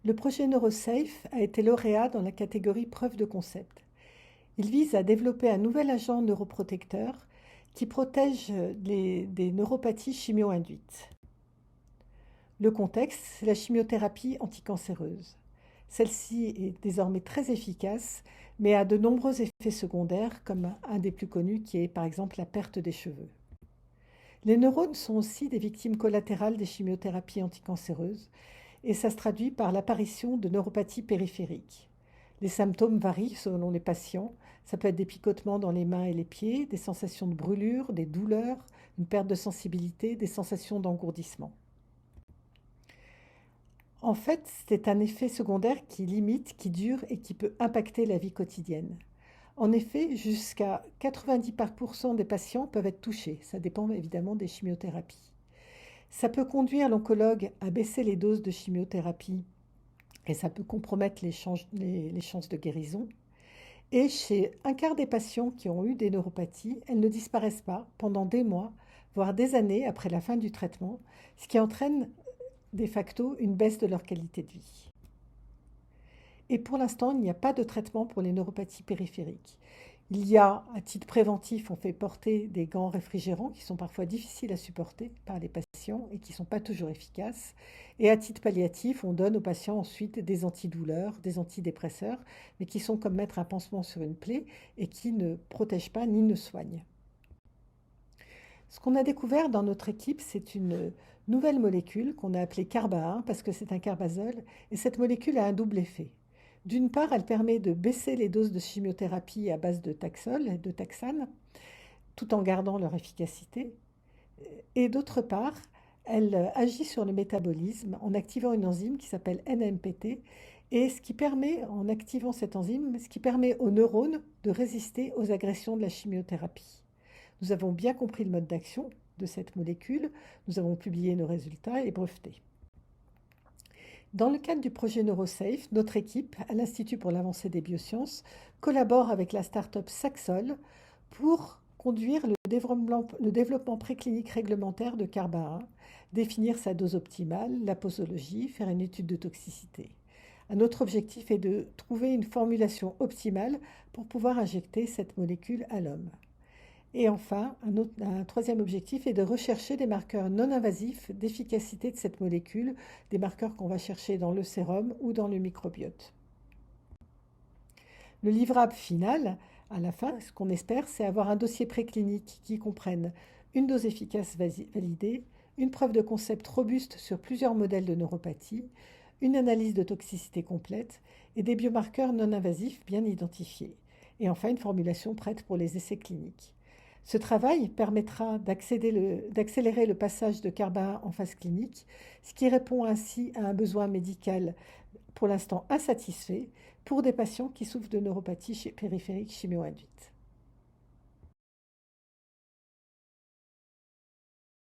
Le projet NeuroSafe a été lauréat dans la catégorie preuve de concept. Il vise à développer un nouvel agent neuroprotecteur qui protège des neuropathies chimio-induites. Le contexte, c'est la chimiothérapie anticancéreuse. Celle-ci est désormais très efficace, mais a de nombreux effets secondaires, comme un des plus connus qui est par exemple la perte des cheveux. Les neurones sont aussi des victimes collatérales des chimiothérapies anticancéreuses, et ça se traduit par l'apparition de neuropathies périphériques. Les symptômes varient selon les patients. Ça peut être des picotements dans les mains et les pieds, des sensations de brûlure, des douleurs, une perte de sensibilité, des sensations d'engourdissement. En fait, c'est un effet secondaire qui limite, qui dure et qui peut impacter la vie quotidienne. En effet, jusqu'à 90% des patients peuvent être touchés. Ça dépend évidemment des chimiothérapies. Ça peut conduire l'oncologue à baisser les doses de chimiothérapie et ça peut compromettre les chances de guérison. Et chez un quart des patients qui ont eu des neuropathies, elles ne disparaissent pas pendant des mois, voire des années après la fin du traitement, ce qui entraîne de facto une baisse de leur qualité de vie. Et pour l'instant, il n'y a pas de traitement pour les neuropathies périphériques. Il y a, à titre préventif, on fait porter des gants réfrigérants qui sont parfois difficiles à supporter par les patients et qui ne sont pas toujours efficaces. Et à titre palliatif, on donne aux patients ensuite des antidouleurs, des antidépresseurs, mais qui sont comme mettre un pansement sur une plaie et qui ne protègent pas ni ne soignent. Ce qu'on a découvert dans notre équipe, c'est une nouvelle molécule qu'on a appelée Carba 1 parce que c'est un carbazole et cette molécule a un double effet. D'une part, elle permet de baisser les doses de chimiothérapie à base de Taxol et de Taxane, tout en gardant leur efficacité. Et d'autre part, elle agit sur le métabolisme en activant une enzyme qui s'appelle NMPT, et ce qui permet, en activant cette enzyme, ce qui permet aux neurones de résister aux agressions de la chimiothérapie. Nous avons bien compris le mode d'action de cette molécule, nous avons publié nos résultats et brevetés. Dans le cadre du projet NeuroSafe, notre équipe, à l'Institut pour l'avancée des biosciences, collabore avec la start-up Saxol pour conduire le développement préclinique réglementaire de Carba 1, définir sa dose optimale, la posologie, faire une étude de toxicité. Un autre objectif est de trouver une formulation optimale pour pouvoir injecter cette molécule à l'homme. Et enfin, un troisième objectif est de rechercher des marqueurs non invasifs d'efficacité de cette molécule, des marqueurs qu'on va chercher dans le sérum ou dans le microbiote. Le livrable final, à la fin, ce qu'on espère, c'est avoir un dossier préclinique qui comprenne une dose efficace validée, une preuve de concept robuste sur plusieurs modèles de neuropathie, une analyse de toxicité complète et des biomarqueurs non invasifs bien identifiés. Et enfin, une formulation prête pour les essais cliniques. Ce travail permettra d'accélérer le passage de Carba en phase clinique, ce qui répond ainsi à un besoin médical pour l'instant insatisfait pour des patients qui souffrent de neuropathie périphérique chimio-induite.